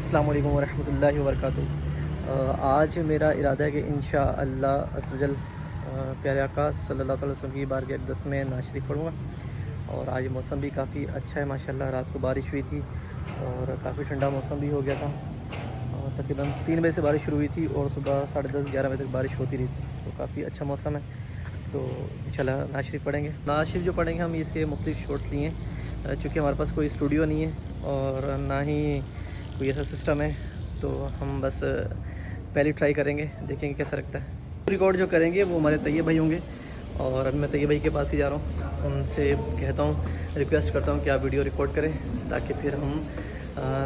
अस्सलामु अलैकुम वरहमतुल्लाहि वबरकातुहू। आज मेरा इरादा है कि इंशाअल्लाह अज़्ज़वजल प्यारे आका सल्लल्लाहु अलैहि वसल्लम की बारगाह अक़दस में नात शरीफ पढ़ूँगा। और आज मौसम भी काफ़ी अच्छा है माशाल्लाह। रात को बारिश हुई थी और काफ़ी ठंडा मौसम भी हो गया था। और तकरीबन 3 बजे से बारिश शुरू हुई थी और सुबह 10:30-11 बजे तक बारिश होती रही थी। तो काफ़ी अच्छा मौसम है। तो इंशाल्लाह नात शरीफ पढ़ेंगे। नात शरीफ जो पढ़ेंगे हम इसके मुख्तलिफ़ शॉर्ट्स लिए हैं, चूँकि हमारे पास कोई स्टूडियो नहीं है और ना ही कोई ऐसा सिस्टम है, तो हम बस पहले ट्राई करेंगे, देखेंगे कैसा लगता है। रिकॉर्ड जो करेंगे वो हमारे तैयब भाई होंगे और अभी मैं तैयब भाई के पास ही जा रहा हूँ। उनसे कहता हूँ, रिक्वेस्ट करता हूँ कि आप वीडियो रिकॉर्ड करें ताकि फिर हम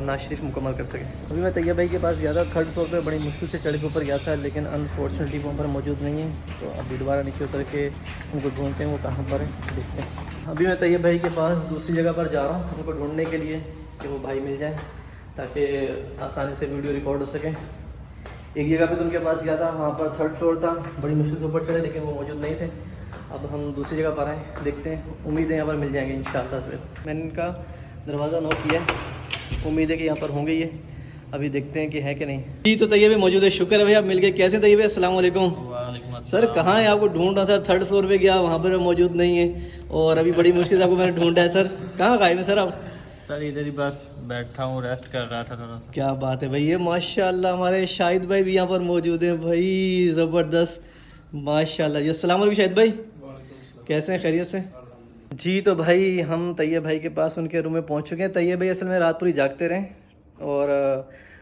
नात शरीफ मुकम्मल कर सकें। अभी मैं तैयब भाई के पास गया था, 3rd फ्लोर पे बड़ी मुश्किल से चढ़ के ऊपर गया था, लेकिन अनफॉर्चुनेटली वो पर मौजूद नहीं है। तो अभी दोबारा नीचे उतर के उनको ढूंढते हैं वो कहाँ पर है, देखते हैं। अभी मैं तैयब भाई के पास दूसरी जगह पर जा रहा हूँ उनको ढूंढने के लिए कि वो भाई मिल जाए ताकि आसानी से वीडियो रिकॉर्ड हो सके। एक जगह पे तो उनके पास गया था, वहाँ पर 3rd फ्लोर था, बड़ी मुश्किल से ऊपर चढ़े लेकिन वो मौजूद नहीं थे। अब हम दूसरी जगह पर आए, देखते हैं, उम्मीद है यहाँ पर मिल जाएंगे इंशाअल्लाह। मैंने इनका दरवाज़ा नॉक किया है, उम्मीद है कि यहाँ पर होंगे ये। अभी देखते हैं कि है कि नहीं। जी तो तैयब मौजूद है, शुक्र है भैया मिल गए। कैसे तैयब? अस्सलाम वालेकुम। सर कहाँ है? आपको ढूंढ रहा सर, 3rd फ्लोर पे गया, वहाँ पर मौजूद नहीं है और अभी बड़ी मुश्किल से आपको मैंने ढूंढा है। सर कहाँ गायब है सर आप? सर इधर ही बस बैठा हूँ, रेस्ट कर रहा था थोड़ा सा। क्या बात है भाई, ये माशाल्लाह हमारे शाहिद भाई भी यहाँ पर मौजूद हैं भाई, ज़बरदस्त माशाल्लाह। जी अस्सलाम वालेकुम शाहिद भाई, कैसे हैं? खैरियत से? जी तो भाई हम तैयब भाई के पास उनके रूम में पहुँच चुके हैं। तैयब भाई असल में रात पूरी जागते रहे और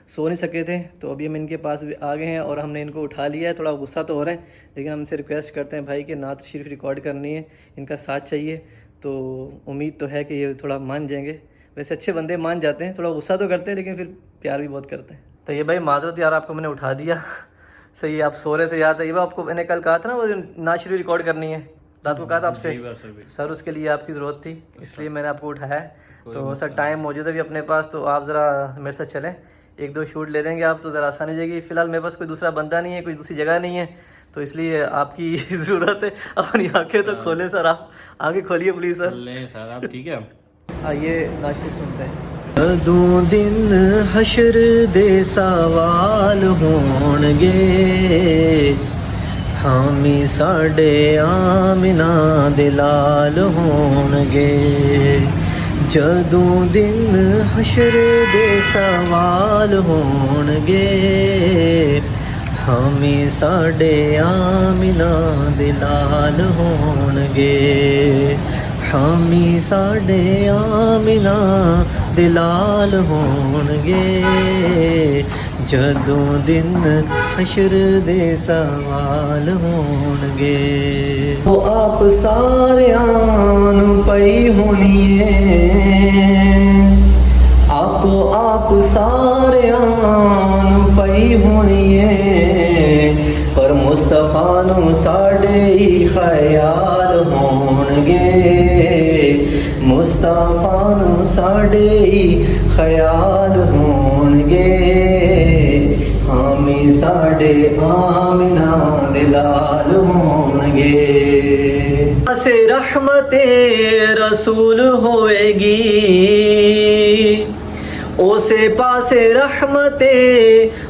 सो नहीं सके थे, तो अभी हम इनके पास भी आ गए हैं और हमने इनको उठा लिया है। थोड़ा गुस्सा तो हो रहा है लेकिन हम इनसे रिक्वेस्ट करते हैं भाई कि नात शरीफ रिकॉर्ड करनी है, इनका साथ चाहिए। तो उम्मीद तो है कि ये थोड़ा मान जाएंगे। वैसे अच्छे बंदे मान जाते हैं, थोड़ा गुस्सा तो करते हैं लेकिन फिर प्यार भी बहुत करते हैं। तो ये भाई माजरत यार, आपको मैंने उठा दिया। सही है, आप सो रहे थे यार। तो ये आपको मैंने कल कहा था ना वो नात शरीफ रिकॉर्ड करनी है, रात को कहा था आपसे। सर उसके लिए आपकी ज़रूरत थी, इसलिए मैंने आपको उठाया। तो सर टाइम मौजूद है भी अपने पास, तो आप ज़रा मेरे साथ चलें, 1-2 शूट ले लेंगे आप तो ज़रा आसानी हो जाएगी। फ़िलहाल मेरे पास कोई दूसरा बंदा नहीं है, कोई दूसरी जगह नहीं है, तो इसलिए आपकी ज़रूरत है। अपनी आंखें तो खोलें सर, आप आंखें खोलिए प्लीज़ सर। ले सर आप ठीक है। आइए नात शरीफ सुनते हैं। दो दिन हशर दे सवाल होणगे, हामी साडे आमिना दे लाल होणगे। जदों दिन हशर दे सवाल होणगे, हामी साडे आमिना दे लाल होणगे। हामी साडे आमिना दे लाल होणगे, जदों दिन हशर दे सवाल होणगे। वो आप सारियां नूं पई होनी है, आपो आप सारियां नूं पई होनी है, पर मुस्तफा नूं साडे ही ख्याल होणगे। मुस्तफा नूं साडे ही ख्याल होणगे, हामी साडे आमिना दे लाल होणगे। से रहमते रसूल होएगी, ओसे पासे रहमते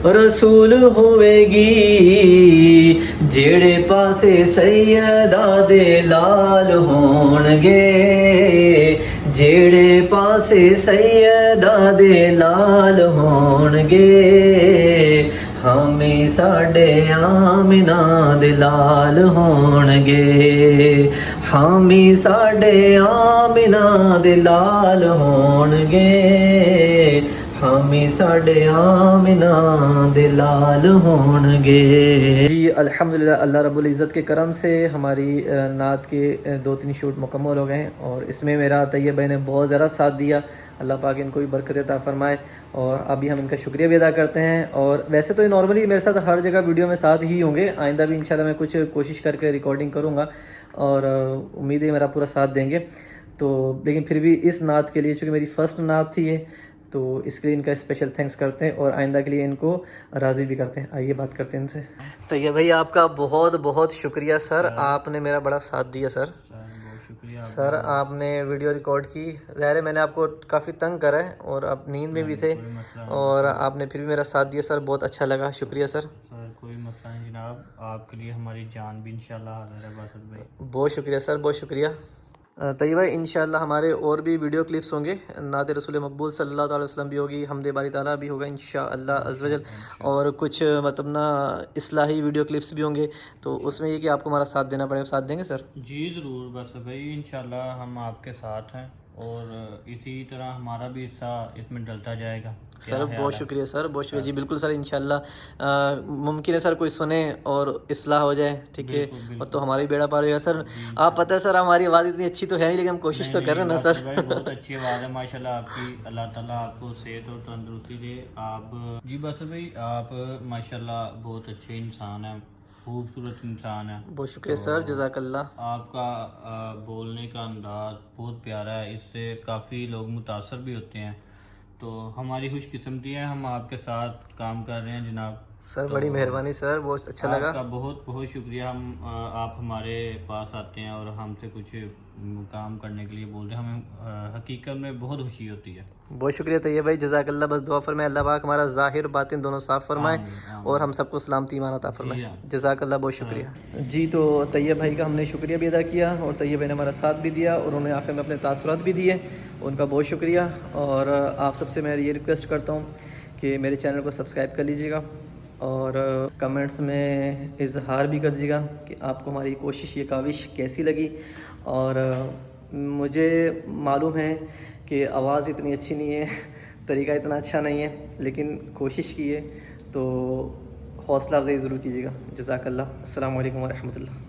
रसूल होएगी, जेड़े पासे सैयदा दे लाल होणगे। जेड़े पासे सैयदा दे लाल होणगे, हामी साडे आमिना दे लाल होणगे। हामी साडे आमिना दे लाल होणगे, हामी साडे आमिना दे लाल होणगे। जी अल्हम्दुलिल्लाह, अल्लाह रब्बुल इज़्ज़त के करम से हमारी नात के 2-3 शूट मुकम्मल हो गए हैं और इसमें मेरा तैयब भाई ने बहुत ज़्यादा साथ दिया। अल्लाह पाक इनको भी बरकत अता फरमाए और अभी हम इनका शुक्रिया भी अदा करते हैं। और वैसे तो ये नॉर्मली मेरे साथ हर जगह वीडियो में साथ ही होंगे, आइंदा भी इंशाल्लाह मैं कुछ कोशिश करके रिकॉर्डिंग करूँगा और उम्मीद है मेरा पूरा साथ देंगे। तो लेकिन फिर भी इस नात के लिए, चूँकि मेरी फ़र्स्ट नात थी ये, तो इसके लिए इनका स्पेशल थैंक्स करते हैं और आइंदा के लिए इनको राज़ी भी करते हैं। आइए बात करते हैं इनसे। तो ये भाई आपका बहुत बहुत शुक्रिया सर, आपने मेरा बड़ा साथ दिया सर। शुक्रिया सर आपने वीडियो रिकॉर्ड की, ज़ाहिर है मैंने आपको काफ़ी तंग करा है और आप नींद में भी थे कोई मसला नहीं और आपने फिर भी मेरा साथ दिया सर, बहुत अच्छा लगा, शुक्रिया सर। सर, कोई मसला नहीं जनाब, आपके लिए हमारी जान भी इंशाल्लाह हाज़िर है बासत भाई। बहुत शुक्रिया सर, बहुत शुक्रिया। तैयब भाई इंशाल्लाह हमारे और भी वीडियो क्लिप्स होंगे, नात रसूल मकबूल सल्लल्लाहु अलैहि वसल्लम भी होगी, हमदे बारी ताला भी होगा इंशाअल्लाह अज़्ज़ वजल, और कुछ मतलब ना इस्लाही वीडियो क्लिप्स भी होंगे, तो उसमें ये कि आपको हमारा साथ देना पड़ेगा, साथ देंगे सर? जी ज़रूर बासत भाई, इंशाल्लाह हम आपके साथ हैं और इसी तरह हमारा भी हिस्सा इसमें डलता जाएगा। सर बहुत शुक्रिया सर, बहुत शुक्रिया जी, बिल्कुल सर इंशाल्लाह मुमकिन है सर कोई सुने और इस्लाह हो जाए, ठीक है, और तो हमारा भी बेड़ा पार होगा सर। आप पता है सर हमारी आवाज़ इतनी अच्छी तो है नहीं, लेकिन हम कोशिश तो कर रहे हैं ना सर। भाई बहुत अच्छी आवाज़ है माशाल्लाह आपकी, अल्लाह ताला आपको सेहत और तंदुरुस्ती दे। आप जी बस भाई, आप माशाल्लाह बहुत अच्छे इंसान हैं, खूबसूरत इंसान है। बहुत शुक्रिया सर, जज़ाकल्लाह। आपका बोलने का अंदाज बहुत प्यारा है, इससे काफ़ी लोग मुतासर भी होते हैं, तो हमारी खुशकिस्मती है हम आपके साथ काम कर रहे हैं जनाब। सर बड़ी मेहरबानी सर, बहुत अच्छा लगा। आपका बहुत बहुत शुक्रिया। आप हमारे पास आते हैं और हमसे कुछ काम करने के लिए बोलते हैं, हमें हकीकत में बहुत खुशी होती है। बहुत शुक्रिया तैयब भाई, जज़ाकल्लाह। बस दुआ फरमाए अल्लाह पाक हमारा ज़ाहिर बातिन दोनों साफ़ फरमाए और हम सबको सलामती ईमान अता फरमाए, जज़ाकल्लाह, बहुत शुक्रिया जी। तो तैयब भाई का हमने शुक्रिया भी अदा किया और तैयब भाई ने हमारा साथ भी दिया और उन्होंने आखिर में अपने तासुरात भी दिए, उनका बहुत शुक्रिया। और आप सबसे मैं ये रिक्वेस्ट करता हूँ कि मेरे चैनल को सब्सक्राइब कर लीजिएगा और कमेंट्स में इजहार भी कर दीजिएगा कि आपको हमारी कोशिश, ये काविश कैसी लगी। और मुझे मालूम है कि आवाज़ इतनी अच्छी नहीं है, तरीका इतना अच्छा नहीं है, लेकिन कोशिश की है, तो हौसला अफजाई ज़रूर कीजिएगा। जज़ाकल्लाह, अस्सलामु अलैकुम व रहमतुल्लाह।